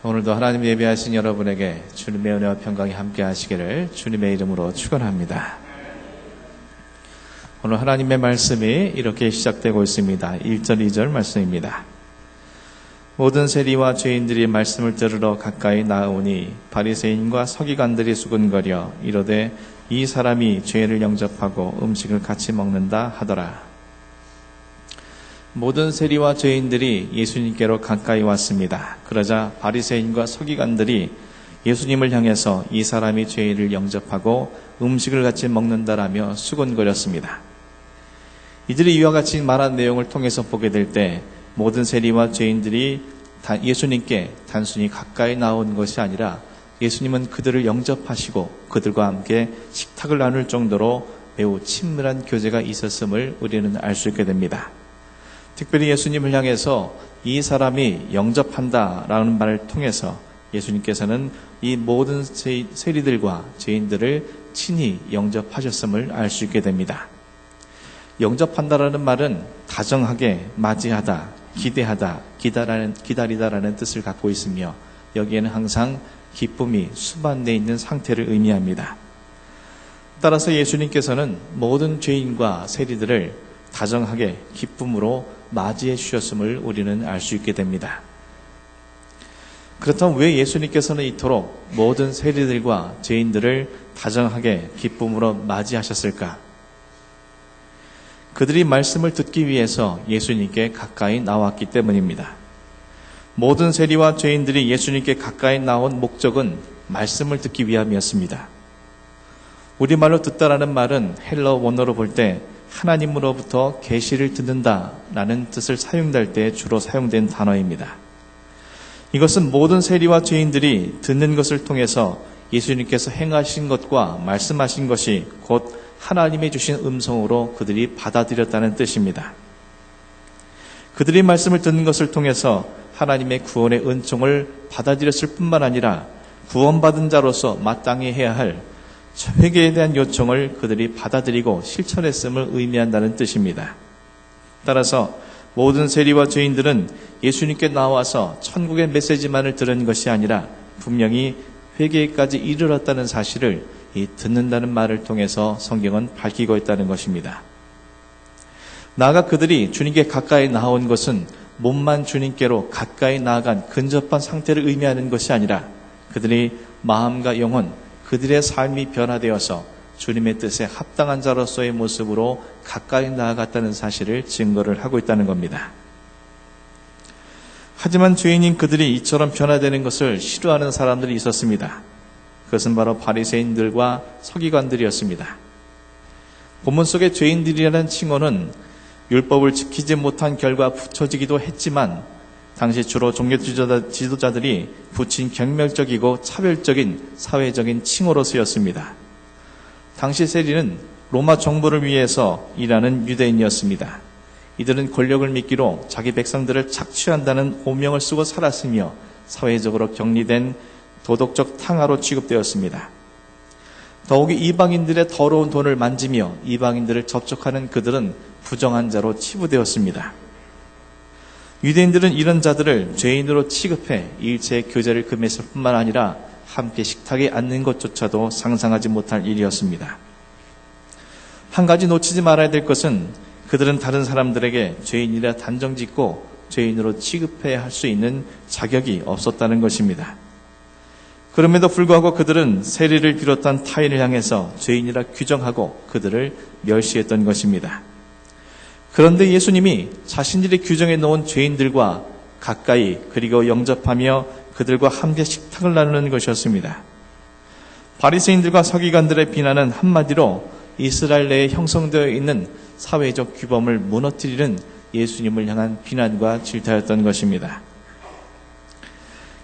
오늘도 하나님 예배하신 여러분에게 주님의 은혜와 평강이 함께 하시기를 주님의 이름으로 축원합니다. 오늘 하나님의 말씀이 이렇게 시작되고 있습니다. 1절 2절 말씀입니다. 모든 세리와 죄인들이 말씀을 들으러 가까이 나오니 바리새인과 서기관들이 수군거려 이르되 이 사람이 죄를 영접하고 음식을 같이 먹는다 하더라. 모든 세리와 죄인들이 예수님께로 가까이 왔습니다. 그러자 바리새인과 서기관들이 예수님을 향해서 이 사람이 죄를 영접하고 음식을 같이 먹는다라며 수군거렸습니다. 이들이 이와 같이 말한 내용을 통해서 보게 될 때 모든 세리와 죄인들이 예수님께 단순히 가까이 나온 것이 아니라 예수님은 그들을 영접하시고 그들과 함께 식탁을 나눌 정도로 매우 친밀한 교제가 있었음을 우리는 알 수 있게 됩니다. 특별히 예수님을 향해서 이 사람이 영접한다라는 말을 통해서 예수님께서는 이 모든 세리들과 죄인들을 친히 영접하셨음을 알 수 있게 됩니다. 영접한다라는 말은 다정하게 맞이하다, 기대하다, 기다리다라는 뜻을 갖고 있으며 여기에는 항상 기쁨이 수반되어 있는 상태를 의미합니다. 따라서 예수님께서는 모든 죄인과 세리들을 다정하게 기쁨으로 맞이해 주셨음을 우리는 알 수 있게 됩니다. 그렇다면 왜 예수님께서는 이토록 모든 세리들과 죄인들을 다정하게 기쁨으로 맞이하셨을까? 그들이 말씀을 듣기 위해서 예수님께 가까이 나왔기 때문입니다. 모든 세리와 죄인들이 예수님께 가까이 나온 목적은 말씀을 듣기 위함이었습니다. 우리말로 듣다라는 말은 헬러 원어로 볼 때 하나님으로부터 계시를 듣는다라는 뜻을 사용할 때 주로 사용된 단어입니다. 이것은 모든 세리와 죄인들이 듣는 것을 통해서 예수님께서 행하신 것과 말씀하신 것이 곧 하나님의 주신 음성으로 그들이 받아들였다는 뜻입니다. 그들이 말씀을 듣는 것을 통해서 하나님의 구원의 은총을 받아들였을 뿐만 아니라 구원받은 자로서 마땅히 해야 할 회개에 대한 요청을 그들이 받아들이고 실천했음을 의미한다는 뜻입니다. 따라서 모든 세리와 죄인들은 예수님께 나와서 천국의 메시지만을 들은 것이 아니라 분명히 회개까지 이르렀다는 사실을 이 듣는다는 말을 통해서 성경은 밝히고 있다는 것입니다. 나아가 그들이 주님께 가까이 나온 것은 몸만 주님께로 가까이 나아간 근접한 상태를 의미하는 것이 아니라 그들이 마음과 영혼, 그들의 삶이 변화되어서 주님의 뜻에 합당한 자로서의 모습으로 가까이 나아갔다는 사실을 증거를 하고 있다는 겁니다. 하지만 죄인인 그들이 이처럼 변화되는 것을 싫어하는 사람들이 있었습니다. 그것은 바로 바리새인들과 서기관들이었습니다. 본문 속의 죄인들이라는 칭호는 율법을 지키지 못한 결과 붙여지기도 했지만 당시 주로 종교 지도자들이 붙인 경멸적이고 차별적인 사회적인 칭호로 쓰였습니다. 당시 세리는 로마 정부를 위해서 일하는 유대인이었습니다. 이들은 권력을 미끼로 자기 백성들을 착취한다는 오명을 쓰고 살았으며 사회적으로 격리된 도덕적 탕화로 취급되었습니다. 더욱이 이방인들의 더러운 돈을 만지며 이방인들을 접촉하는 그들은 부정한 자로 치부되었습니다. 유대인들은 이런 자들을 죄인으로 취급해 일체의 교제를 금했을 뿐만 아니라 함께 식탁에 앉는 것조차도 상상하지 못할 일이었습니다. 한 가지 놓치지 말아야 될 것은 그들은 다른 사람들에게 죄인이라 단정짓고 죄인으로 취급해야 할 수 있는 자격이 없었다는 것입니다. 그럼에도 불구하고 그들은 세리를 비롯한 타인을 향해서 죄인이라 규정하고 그들을 멸시했던 것입니다. 그런데 예수님이 자신들이 규정해 놓은 죄인들과 가까이 그리고 영접하며 그들과 함께 식탁을 나누는 것이었습니다. 바리새인들과 서기관들의 비난은 한마디로 이스라엘 내에 형성되어 있는 사회적 규범을 무너뜨리는 예수님을 향한 비난과 질타였던 것입니다.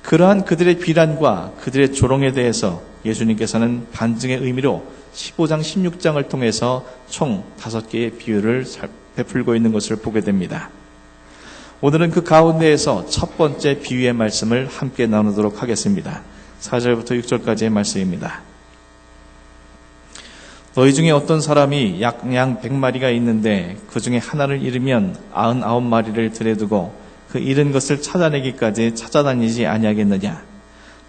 그러한 그들의 비난과 그들의 조롱에 대해서 예수님께서는 반증의 의미로 15장, 16장을 통해서 총 5개의 비유를 베풀고 있는 것을 보게 됩니다. 오늘은 그 가운데에서 첫 번째 비유의 말씀을 함께 나누도록 하겠습니다. 4절부터 6절까지의 말씀입니다. 너희 중에 어떤 사람이 양 100마리가 있는데 그 중에 하나를 잃으면 99마리를 들여두고 그 잃은 것을 찾아내기까지 찾아다니지 아니하겠느냐?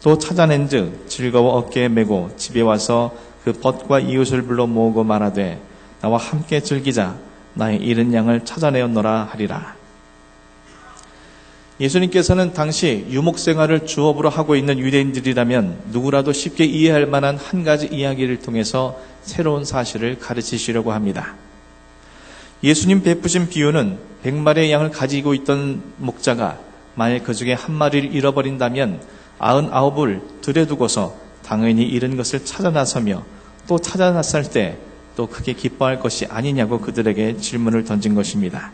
또 찾아낸즉 즐거워 어깨에 메고 집에 와서 그 벗과 이웃을 불러 모으고 말하되 나와 함께 즐기자. 나의 잃은 양을 찾아내었노라 하리라. 예수님께서는 당시 유목생활을 주업으로 하고 있는 유대인들이라면 누구라도 쉽게 이해할 만한 한 가지 이야기를 통해서 새로운 사실을 가르치시려고 합니다. 예수님 베푸신 비유는 100마리의 양을 가지고 있던 목자가 만약 그 중에 한 마리를 잃어버린다면 99을 들에 두고서 당연히 잃은 것을 찾아 나서며 또 찾아났을 때 또 크게 기뻐할 것이 아니냐고 그들에게 질문을 던진 것입니다.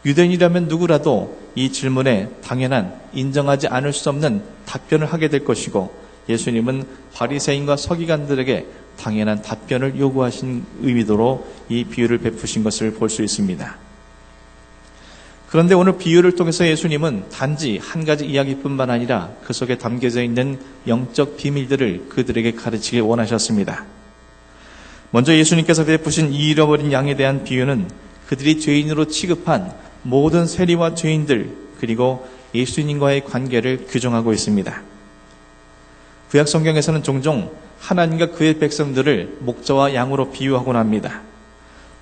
유대인이라면 누구라도 이 질문에 당연한 인정하지 않을 수 없는 답변을 하게 될 것이고 예수님은 바리새인과 서기관들에게 당연한 답변을 요구하신 의미도로 이 비유를 베푸신 것을 볼 수 있습니다. 그런데 오늘 비유를 통해서 예수님은 단지 한 가지 이야기뿐만 아니라 그 속에 담겨져 있는 영적 비밀들을 그들에게 가르치길 원하셨습니다. 먼저 예수님께서 베푸신 이 잃어버린 양에 대한 비유는 그들이 죄인으로 취급한 모든 세리와 죄인들 그리고 예수님과의 관계를 규정하고 있습니다. 구약 성경에서는 종종 하나님과 그의 백성들을 목자와 양으로 비유하곤 합니다.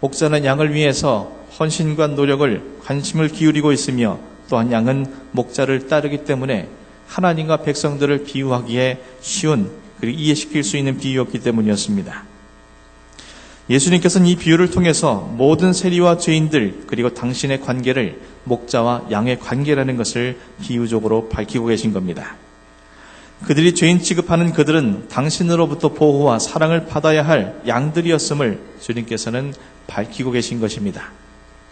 목자는 양을 위해서 헌신과 노력을 관심을 기울이고 있으며 또한 양은 목자를 따르기 때문에 하나님과 백성들을 비유하기에 쉬운 그리고 이해시킬 수 있는 비유였기 때문이었습니다. 예수님께서는 이 비유를 통해서 모든 세리와 죄인들 그리고 당신의 관계를 목자와 양의 관계라는 것을 비유적으로 밝히고 계신 겁니다. 그들이 죄인 취급하는 그들은 당신으로부터 보호와 사랑을 받아야 할 양들이었음을 주님께서는 밝히고 계신 것입니다.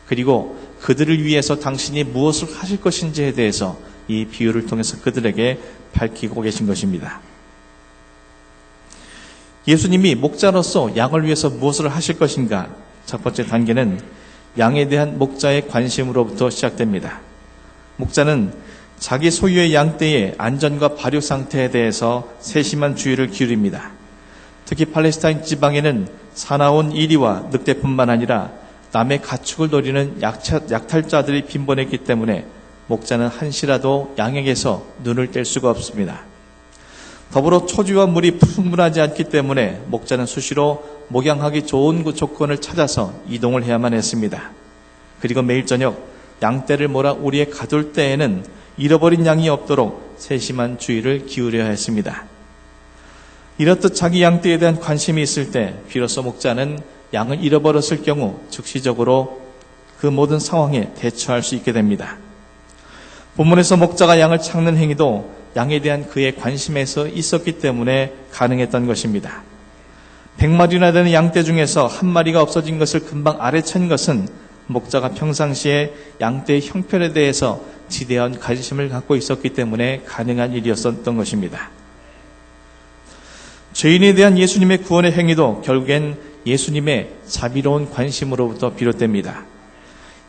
그리고 그들을 위해서 당신이 무엇을 하실 것인지에 대해서 이 비유를 통해서 그들에게 밝히고 계신 것입니다. 예수님이 목자로서 양을 위해서 무엇을 하실 것인가? 첫 번째 단계는 양에 대한 목자의 관심으로부터 시작됩니다. 목자는 자기 소유의 양떼의 안전과 발육 상태에 대해서 세심한 주의를 기울입니다. 특히 팔레스타인 지방에는 사나운 이리와 늑대뿐만 아니라 남의 가축을 노리는 약탈자들이 빈번했기 때문에 목자는 한시라도 양에게서 눈을 뗄 수가 없습니다. 더불어 초지와 물이 충분하지 않기 때문에 목자는 수시로 목양하기 좋은 조건을 찾아서 이동을 해야만 했습니다. 그리고 매일 저녁 양떼를 몰아 우리에 가둘 때에는 잃어버린 양이 없도록 세심한 주의를 기울여야 했습니다. 이렇듯 자기 양떼에 대한 관심이 있을 때 비로소 목자는 양을 잃어버렸을 경우 즉시적으로 그 모든 상황에 대처할 수 있게 됩니다. 본문에서 목자가 양을 찾는 행위도 양에 대한 그의 관심에서 있었기 때문에 가능했던 것입니다. 100마리나 되는 양떼 중에서 한 마리가 없어진 것을 금방 알아챈 것은 목자가 평상시에 양떼의 형편에 대해서 지대한 관심을 갖고 있었기 때문에 가능한 일이었던 것입니다. 죄인에 대한 예수님의 구원의 행위도 결국엔 예수님의 자비로운 관심으로부터 비롯됩니다.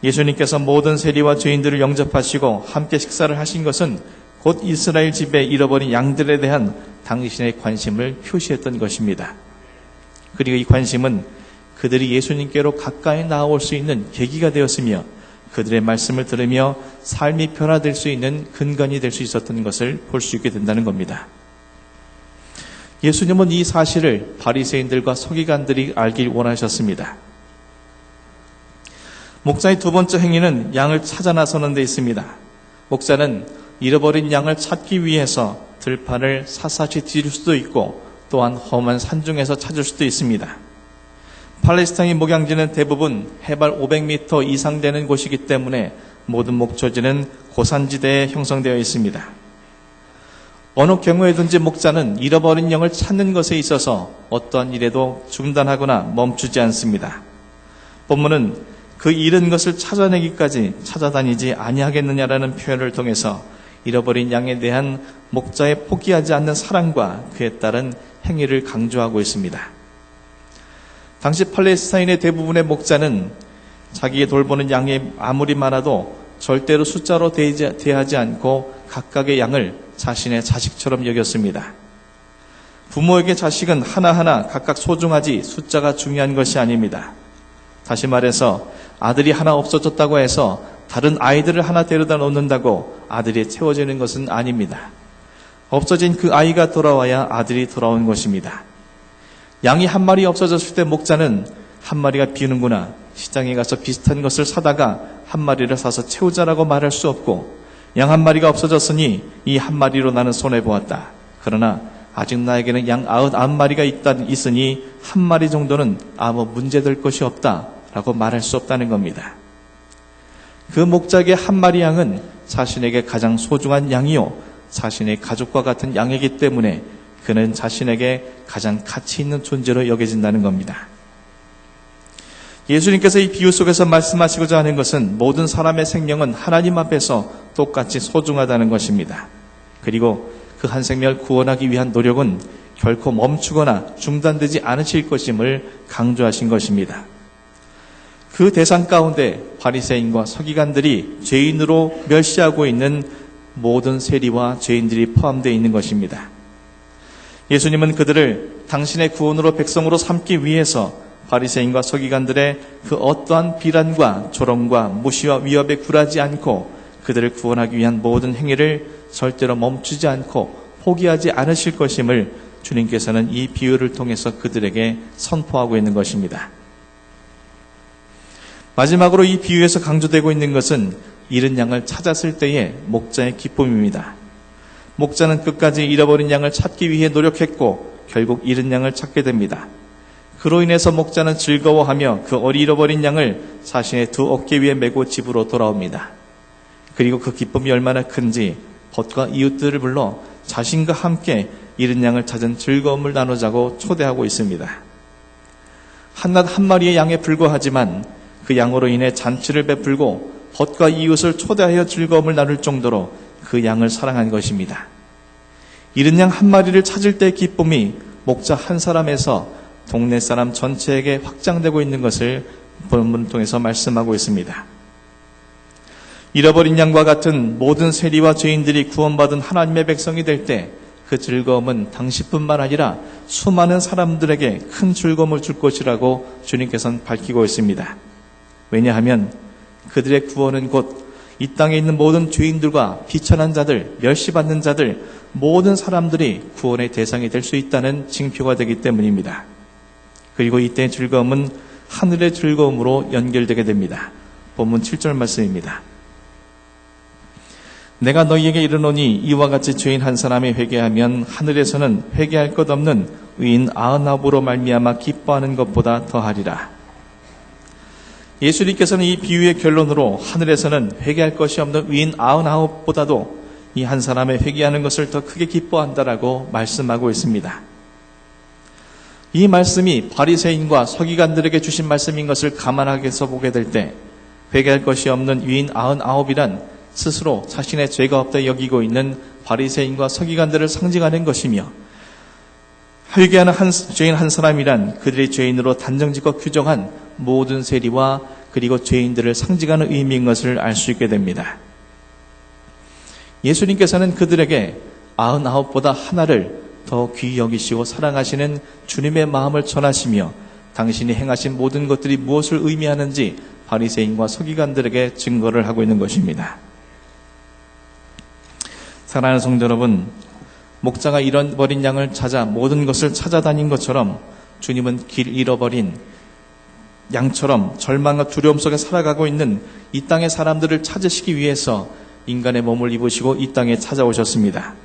예수님께서 모든 세리와 죄인들을 영접하시고 함께 식사를 하신 것은 곧 이스라엘 집에 잃어버린 양들에 대한 당신의 관심을 표시했던 것입니다. 그리고 이 관심은 그들이 예수님께로 가까이 나아올 수 있는 계기가 되었으며 그들의 말씀을 들으며 삶이 변화될 수 있는 근간이 될 수 있었던 것을 볼 수 있게 된다는 겁니다. 예수님은 이 사실을 바리새인들과 서기관들이 알길 원하셨습니다. 목자의 두 번째 행위는 양을 찾아 나서는 데 있습니다. 목자는 잃어버린 양을 찾기 위해서 들판을 샅샅이 뒤질 수도 있고 또한 험한 산중에서 찾을 수도 있습니다. 팔레스타인 목양지는 대부분 해발 500m 이상 되는 곳이기 때문에 모든 목초지는 고산지대에 형성되어 있습니다. 어느 경우에든지 목자는 잃어버린 양을 찾는 것에 있어서 어떠한 일에도 중단하거나 멈추지 않습니다. 본문은 그 잃은 것을 찾아내기까지 찾아다니지 아니하겠느냐라는 표현을 통해서 잃어버린 양에 대한 목자의 포기하지 않는 사랑과 그에 따른 행위를 강조하고 있습니다. 당시 팔레스타인의 대부분의 목자는 자기의 돌보는 양이 아무리 많아도 절대로 숫자로 대하지 않고 각각의 양을 자신의 자식처럼 여겼습니다. 부모에게 자식은 하나하나 각각 소중하지 숫자가 중요한 것이 아닙니다. 다시 말해서 아들이 하나 없어졌다고 해서 다른 아이들을 하나 데려다 놓는다고 아들이 채워지는 것은 아닙니다. 없어진 그 아이가 돌아와야 아들이 돌아온 것입니다. 양이 한 마리 없어졌을 때 목자는 한 마리가 비우는구나, 시장에 가서 비슷한 것을 사다가 한 마리를 사서 채우자라고 말할 수 없고, 양 한 마리가 없어졌으니 이 한 마리로 나는 손해보았다. 그러나 아직 나에게는 양 99마리가 있으니 한 마리 정도는 아무 문제될 것이 없다 라고 말할 수 없다는 겁니다. 그 목자에게 한 마리 양은 자신에게 가장 소중한 양이요, 자신의 가족과 같은 양이기 때문에 그는 자신에게 가장 가치 있는 존재로 여겨진다는 겁니다. 예수님께서 이 비유 속에서 말씀하시고자 하는 것은 모든 사람의 생명은 하나님 앞에서 똑같이 소중하다는 것입니다. 그리고 그 한 생명을 구원하기 위한 노력은 결코 멈추거나 중단되지 않으실 것임을 강조하신 것입니다. 그 대상 가운데 바리새인과 서기관들이 죄인으로 멸시하고 있는 모든 세리와 죄인들이 포함되어 있는 것입니다. 예수님은 그들을 당신의 구원으로 백성으로 삼기 위해서 바리새인과 서기관들의 그 어떠한 비난과 조롱과 무시와 위협에 굴하지 않고 그들을 구원하기 위한 모든 행위를 절대로 멈추지 않고 포기하지 않으실 것임을 주님께서는 이 비유를 통해서 그들에게 선포하고 있는 것입니다. 마지막으로 이 비유에서 강조되고 있는 것은 잃은 양을 찾았을 때의 목자의 기쁨입니다. 목자는 끝까지 잃어버린 양을 찾기 위해 노력했고 결국 잃은 양을 찾게 됩니다. 그로 인해서 목자는 즐거워하며 그 잃어버린 양을 자신의 두 어깨 위에 메고 집으로 돌아옵니다. 그리고 그 기쁨이 얼마나 큰지 벗과 이웃들을 불러 자신과 함께 잃은 양을 찾은 즐거움을 나누자고 초대하고 있습니다. 한낱 한 마리의 양에 불과하지만 그 양으로 인해 잔치를 베풀고 벗과 이웃을 초대하여 즐거움을 나눌 정도로 그 양을 사랑한 것입니다. 잃은 양 한 마리를 찾을 때의 기쁨이 목자 한 사람에서 동네 사람 전체에게 확장되고 있는 것을 본문을 통해서 말씀하고 있습니다. 잃어버린 양과 같은 모든 세리와 죄인들이 구원받은 하나님의 백성이 될 때 그 즐거움은 당신뿐만 아니라 수많은 사람들에게 큰 즐거움을 줄 것이라고 주님께서는 밝히고 있습니다. 왜냐하면 그들의 구원은 곧 이 땅에 있는 모든 죄인들과 비천한 자들, 멸시받는 자들, 모든 사람들이 구원의 대상이 될 수 있다는 징표가 되기 때문입니다. 그리고 이때의 즐거움은 하늘의 즐거움으로 연결되게 됩니다. 본문 7절 말씀입니다. 내가 너희에게 이르노니 이와 같이 죄인 한 사람이 회개하면 하늘에서는 회개할 것 없는 의인 99으로 말미암아 기뻐하는 것보다 더하리라. 예수님께서는 이 비유의 결론으로 하늘에서는 회개할 것이 없는 의인 99보다도 이 한 사람의 회개하는 것을 더 크게 기뻐한다라고 말씀하고 있습니다. 이 말씀이 바리새인과 서기관들에게 주신 말씀인 것을 감안하게서 보게 될 때 회개할 것이 없는 의인 99이란 스스로 자신의 죄가 없다 여기고 있는 바리새인과 서기관들을 상징하는 것이며, 회개하는 죄인 한 사람이란 그들의 죄인으로 단정짓고 규정한 모든 세리와 그리고 죄인들을 상징하는 의미인 것을 알 수 있게 됩니다. 예수님께서는 그들에게 99보다 하나를 더 귀히 여기시고 사랑하시는 주님의 마음을 전하시며 당신이 행하신 모든 것들이 무엇을 의미하는지 바리새인과 서기관들에게 증거를 하고 있는 것입니다. 사랑하는 성도 여러분, 목자가 잃어버린 양을 찾아 모든 것을 찾아다닌 것처럼 주님은 길 잃어버린 양처럼 절망과 두려움 속에 살아가고 있는 이 땅의 사람들을 찾으시기 위해서 인간의 몸을 입으시고 이 땅에 찾아오셨습니다.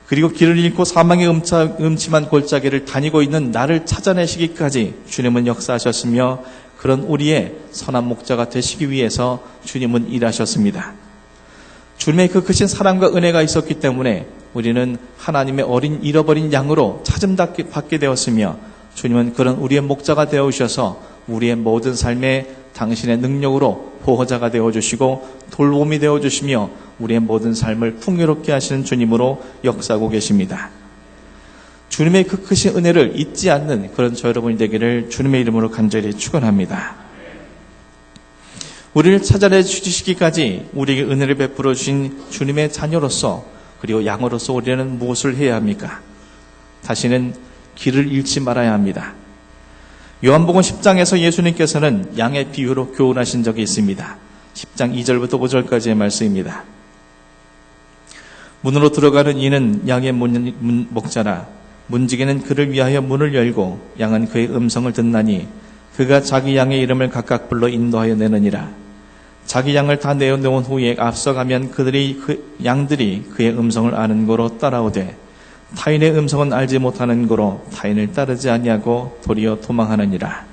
그리고 길을 잃고 사망의 음침한 골짜기를 다니고 있는 나를 찾아내시기까지 주님은 역사하셨으며 그런 우리의 선한 목자가 되시기 위해서 주님은 일하셨습니다. 주님의 그 크신 사랑과 은혜가 있었기 때문에 우리는 하나님의 어린 잃어버린 양으로 찾음받게 되었으며 주님은 그런 우리의 목자가 되어주셔서 우리의 모든 삶에 당신의 능력으로 보호자가 되어주시고 돌봄이 되어주시며 우리의 모든 삶을 풍요롭게 하시는 주님으로 역사하고 계십니다. 주님의 그 크신 은혜를 잊지 않는 그런 저 여러분이 되기를 주님의 이름으로 간절히 축원합니다. 우리를 찾아내 주시기까지 우리에게 은혜를 베풀어 주신 주님의 자녀로서 그리고 양으로서 우리는 무엇을 해야 합니까? 다시는 길을 잃지 말아야 합니다. 요한복음 10장에서 예수님께서는 양의 비유로 교훈하신 적이 있습니다. 10장 2절부터 5절까지의 말씀입니다. 문으로 들어가는 이는 양의 목자라. 문지기는 그를 위하여 문을 열고 양은 그의 음성을 듣나니 그가 자기 양의 이름을 각각 불러 인도하여 내느니라. 자기 양을 다 내어놓은 후에 앞서가면 양들이 그의 음성을 아는 고로 따라오되 타인의 음성은 알지 못하는 고로 타인을 따르지 아니하고 도리어 도망하느니라.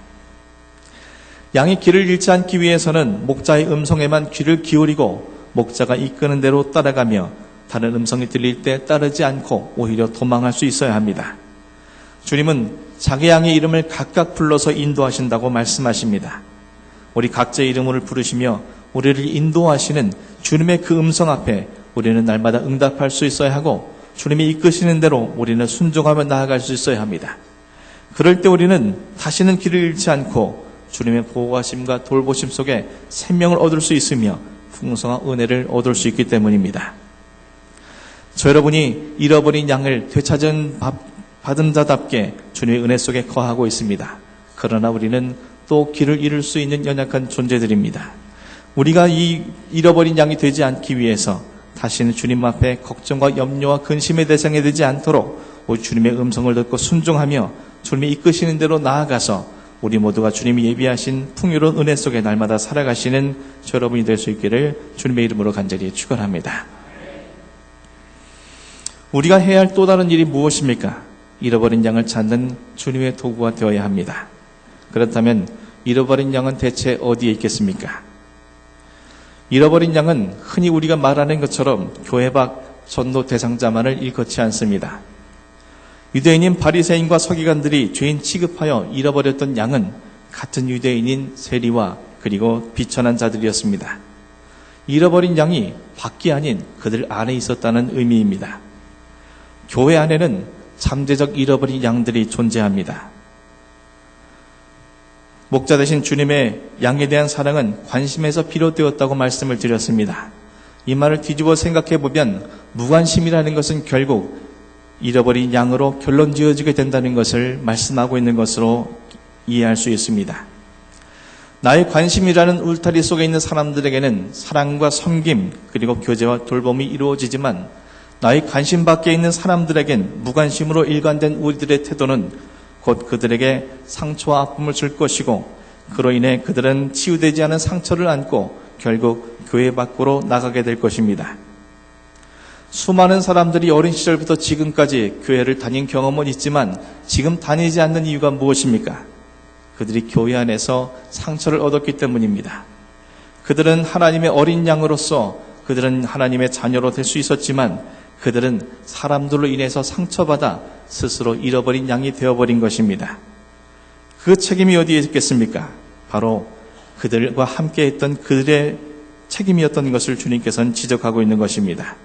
양이 길을 잃지 않기 위해서는 목자의 음성에만 귀를 기울이고 목자가 이끄는 대로 따라가며 다른 음성이 들릴 때 따르지 않고 오히려 도망할 수 있어야 합니다. 주님은 자기 양의 이름을 각각 불러서 인도하신다고 말씀하십니다. 우리 각자의 이름을 부르시며 우리를 인도하시는 주님의 그 음성 앞에 우리는 날마다 응답할 수 있어야 하고 주님이 이끄시는 대로 우리는 순종하며 나아갈 수 있어야 합니다. 그럴 때 우리는 다시는 길을 잃지 않고 주님의 보호하심과 돌보심 속에 생명을 얻을 수 있으며 풍성한 은혜를 얻을 수 있기 때문입니다. 저 여러분이 잃어버린 양을 받은 자답게 주님의 은혜 속에 거하고 있습니다. 그러나 우리는 또 길을 잃을 수 있는 연약한 존재들입니다. 우리가 이 잃어버린 양이 되지 않기 위해서 다시는 주님 앞에 걱정과 염려와 근심의 대상이 되지 않도록 주님의 음성을 듣고 순종하며 주님이 이끄시는 대로 나아가서 우리 모두가 주님이 예비하신 풍요로운 은혜 속에 날마다 살아가시는 저 여러분이 될 수 있기를 주님의 이름으로 간절히 축원합니다. 우리가 해야 할 또 다른 일이 무엇입니까? 잃어버린 양을 찾는 주님의 도구가 되어야 합니다. 그렇다면 잃어버린 양은 대체 어디에 있겠습니까? 잃어버린 양은 흔히 우리가 말하는 것처럼 교회 밖 전도 대상자만을 일컫지 않습니다. 유대인인 바리새인과 서기관들이 죄인 취급하여 잃어버렸던 양은 같은 유대인인 세리와 그리고 비천한 자들이었습니다. 잃어버린 양이 밖이 아닌 그들 안에 있었다는 의미입니다. 교회 안에는 잠재적 잃어버린 양들이 존재합니다. 목자 되신 주님의 양에 대한 사랑은 관심에서 비롯되었다고 말씀을 드렸습니다. 이 말을 뒤집어 생각해 보면 무관심이라는 것은 결국 잃어버린 양으로 결론 지어지게 된다는 것을 말씀하고 있는 것으로 이해할 수 있습니다. 나의 관심이라는 울타리 속에 있는 사람들에게는 사랑과 섬김 그리고 교제와 돌봄이 이루어지지만 나의 관심 밖에 있는 사람들에겐 무관심으로 일관된 우리들의 태도는 곧 그들에게 상처와 아픔을 줄 것이고 그로 인해 그들은 치유되지 않은 상처를 안고 결국 교회 밖으로 나가게 될 것입니다. 수많은 사람들이 어린 시절부터 지금까지 교회를 다닌 경험은 있지만 지금 다니지 않는 이유가 무엇입니까? 그들이 교회 안에서 상처를 얻었기 때문입니다. 그들은 하나님의 어린 양으로서 그들은 하나님의 자녀로 될 수 있었지만 그들은 사람들로 인해서 상처받아 스스로 잃어버린 양이 되어버린 것입니다. 그 책임이 어디에 있겠습니까? 바로 그들과 함께 했던 그들의 책임이었던 것을 주님께서는 지적하고 있는 것입니다.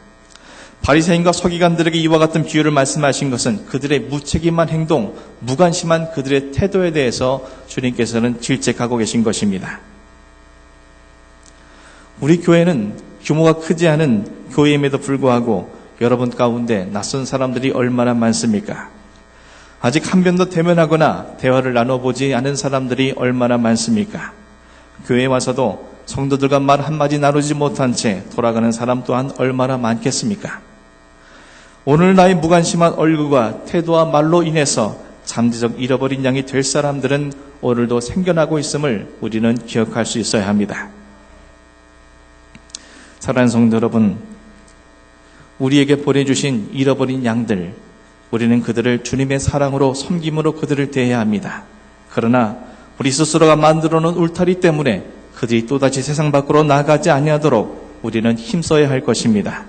바리새인과 서기관들에게 이와 같은 비유를 말씀하신 것은 그들의 무책임한 행동, 무관심한 그들의 태도에 대해서 주님께서는 질책하고 계신 것입니다. 우리 교회는 규모가 크지 않은 교회임에도 불구하고 여러분 가운데 낯선 사람들이 얼마나 많습니까? 아직 한 번도 대면하거나 대화를 나눠보지 않은 사람들이 얼마나 많습니까? 교회에 와서도 성도들과 말 한마디 나누지 못한 채 돌아가는 사람 또한 얼마나 많겠습니까? 오늘 나의 무관심한 얼굴과 태도와 말로 인해서 잠재적 잃어버린 양이 될 사람들은 오늘도 생겨나고 있음을 우리는 기억할 수 있어야 합니다. 사랑하는 성도 여러분, 우리에게 보내주신 잃어버린 양들, 우리는 그들을 주님의 사랑으로 섬김으로 그들을 대해야 합니다. 그러나 우리 스스로가 만들어 놓은 울타리 때문에 그들이 또다시 세상 밖으로 나가지 아니하도록 우리는 힘써야 할 것입니다.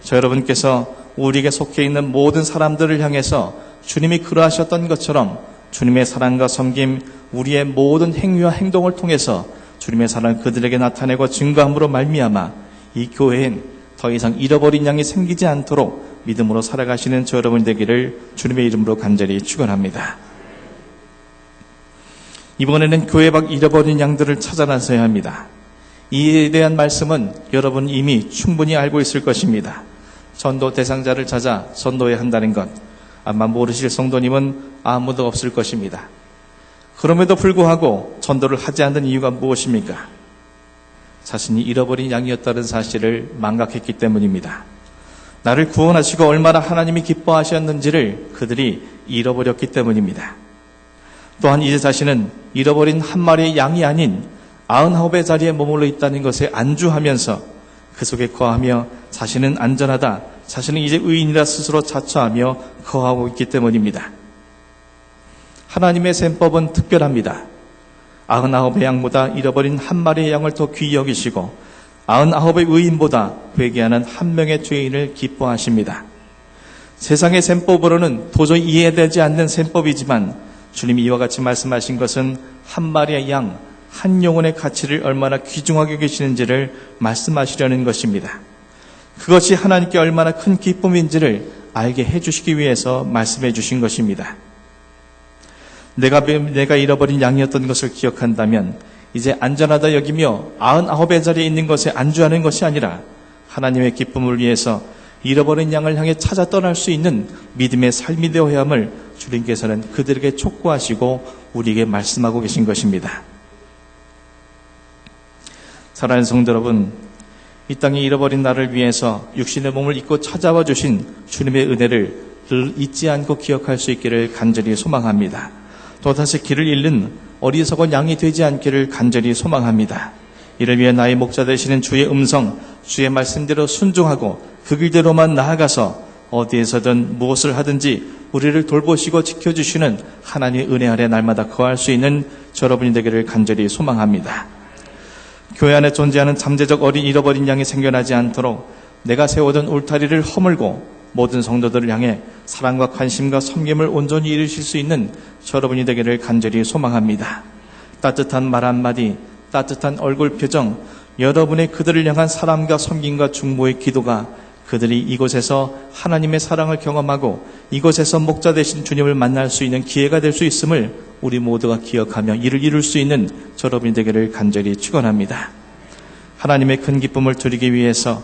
저 여러분께서 우리에게 속해 있는 모든 사람들을 향해서 주님이 그러하셨던 것처럼 주님의 사랑과 섬김, 우리의 모든 행위와 행동을 통해서 주님의 사랑을 그들에게 나타내고 증거함으로 말미암아 이 교회엔 더 이상 잃어버린 양이 생기지 않도록 믿음으로 살아가시는 저 여러분 되기를 주님의 이름으로 간절히 축원합니다. 이번에는 교회 밖 잃어버린 양들을 찾아 나서야 합니다. 이에 대한 말씀은 여러분 이미 충분히 알고 있을 것입니다. 전도 대상자를 찾아 전도해야 한다는 것, 아마 모르실 성도님은 아무도 없을 것입니다. 그럼에도 불구하고 전도를 하지 않는 이유가 무엇입니까? 자신이 잃어버린 양이었다는 사실을 망각했기 때문입니다. 나를 구원하시고 얼마나 하나님이 기뻐하셨는지를 그들이 잃어버렸기 때문입니다. 또한 이제 자신은 잃어버린 한 마리의 양이 아닌 99의 자리에 머물러 있다는 것에 안주하면서 그 속에 거하며 자신은 안전하다, 자신은 이제 의인이라 스스로 자처하며 거하고 있기 때문입니다. 하나님의 셈법은 특별합니다. 99의 양보다 잃어버린 한 마리의 양을 더 귀히 여기시고 99의 의인보다 회개하는 한 명의 죄인을 기뻐하십니다. 세상의 셈법으로는 도저히 이해되지 않는 셈법이지만 주님이 이와 같이 말씀하신 것은 한 마리의 양, 한 영혼의 가치를 얼마나 귀중하게 여기시는지를 말씀하시려는 것입니다. 그것이 하나님께 얼마나 큰 기쁨인지를 알게 해주시기 위해서 말씀해 주신 것입니다. 내가 잃어버린 양이었던 것을 기억한다면 이제 안전하다 여기며 99의 자리에 있는 것에 안주하는 것이 아니라 하나님의 기쁨을 위해서 잃어버린 양을 향해 찾아 떠날 수 있는 믿음의 삶이 되어야 함을 주님께서는 그들에게 촉구하시고 우리에게 말씀하고 계신 것입니다. 사랑하는 성도 여러분, 이 땅에 잃어버린 나를 위해서 육신의 몸을 입고 찾아와 주신 주님의 은혜를 늘 잊지 않고 기억할 수 있기를 간절히 소망합니다. 또다시 길을 잃는 어리석은 양이 되지 않기를 간절히 소망합니다. 이를 위해 나의 목자 되시는 주의 음성, 주의 말씀대로 순종하고 그 길대로만 나아가서 어디에서든 무엇을 하든지 우리를 돌보시고 지켜주시는 하나님의 은혜 아래 날마다 거할 수 있는 여러분이 되기를 간절히 소망합니다. 교회 안에 존재하는 잠재적 잃어버린 양이 생겨나지 않도록 내가 세워둔 울타리를 허물고 모든 성도들을 향해 사랑과 관심과 섬김을 온전히 이루실 수 있는 여러분이 되기를 간절히 소망합니다. 따뜻한 말 한마디, 따뜻한 얼굴 표정, 여러분의 그들을 향한 사랑과 섬김과 중보의 기도가 그들이 이곳에서 하나님의 사랑을 경험하고 이곳에서 목자 되신 주님을 만날 수 있는 기회가 될 수 있음을 우리 모두가 기억하며 이를 이룰 수 있는 여러분이 되기를 간절히 축원합니다. 하나님의 큰 기쁨을 드리기 위해서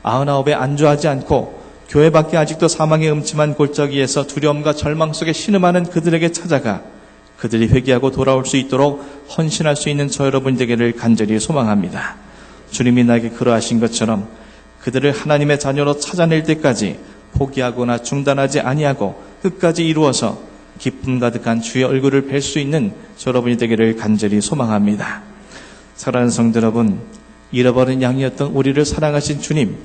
99에 안주하지 않고 교회 밖에 아직도 사망의 음침한 골짜기에서 두려움과 절망 속에 신음하는 그들에게 찾아가 그들이 회개하고 돌아올 수 있도록 헌신할 수 있는 저 여러분 되기를 간절히 소망합니다. 주님이 나에게 그러하신 것처럼 그들을 하나님의 자녀로 찾아낼 때까지 포기하거나 중단하지 아니하고 끝까지 이루어서 기쁨 가득한 주의 얼굴을 뵐 수 있는 저 여러분이 되기를 간절히 소망합니다. 사랑하는 성도 여러분, 잃어버린 양이었던 우리를 사랑하신 주님,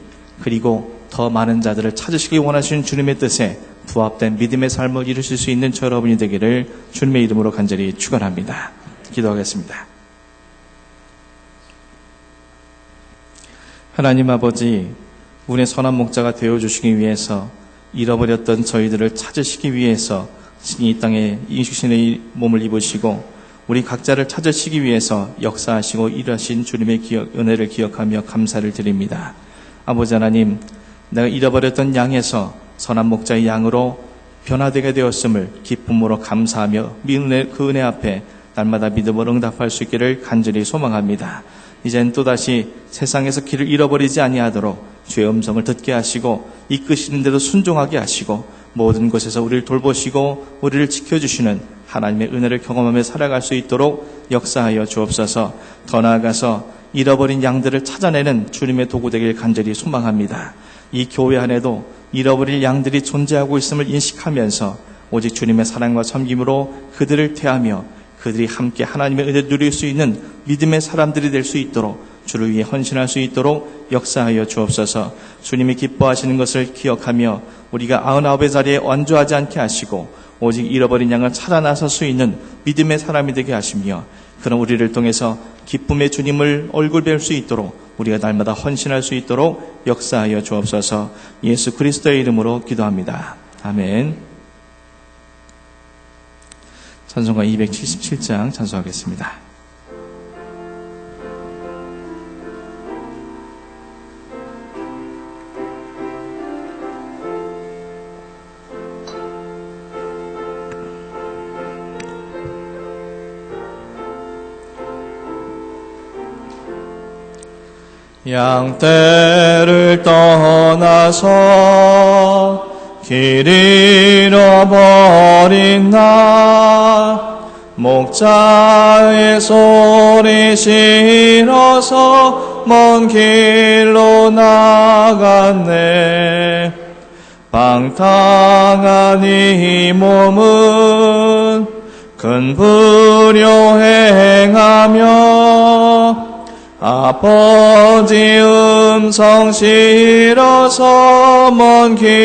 그리고 더 많은 자들을 찾으시기 원하시는 주님의 뜻에 부합된 믿음의 삶을 이루실 수 있는 저 여러분이 되기를 주님의 이름으로 간절히 축원합니다. 기도하겠습니다. 하나님 아버지, 운의 선한 목자가 되어주시기 위해서 잃어버렸던 저희들을 찾으시기 위해서 신이 이 땅에 육신의 몸을 입으시고 우리 각자를 찾으시기 위해서 역사하시고 일하신 주님의 은혜를 기억하며 감사를 드립니다. 아버지 하나님, 내가 잃어버렸던 양에서 선한 목자의 양으로 변화되게 되었음을 기쁨으로 감사하며 그 은혜 앞에 날마다 믿음으로 응답할 수 있기를 간절히 소망합니다. 이젠 또다시 세상에서 길을 잃어버리지 아니하도록 주의 음성을 듣게 하시고 이끄시는데도 순종하게 하시고 모든 곳에서 우리를 돌보시고 우리를 지켜주시는 하나님의 은혜를 경험하며 살아갈 수 있도록 역사하여 주옵소서. 더 나아가서 잃어버린 양들을 찾아내는 주님의 도구 되길 간절히 소망합니다. 이 교회 안에도 잃어버릴 양들이 존재하고 있음을 인식하면서 오직 주님의 사랑과 섬김으로 그들을 대하며 그들이 함께 하나님의 은혜를 누릴 수 있는 믿음의 사람들이 될 수 있도록 주를 위해 헌신할 수 있도록 역사하여 주옵소서. 주님이 기뻐하시는 것을 기억하며 우리가 99의 자리에 완주하지 않게 하시고 오직 잃어버린 양을 찾아 나설 수 있는 믿음의 사람이 되게 하시며 그런 우리를 통해서 기쁨의 주님을 얼굴 뵐 수 있도록 우리가 날마다 헌신할 수 있도록 역사하여 주옵소서. 예수 그리스도의 이름으로 기도합니다. 아멘. 찬송가 277장 찬송하겠습니다. 양떼를 떠나서 길 잃어버린 나 목자의 소리 싫어서 먼 길로 나갔네. 방탕한 이 몸은 큰 불효 행하며 아버지 음성 싫어서 먼 길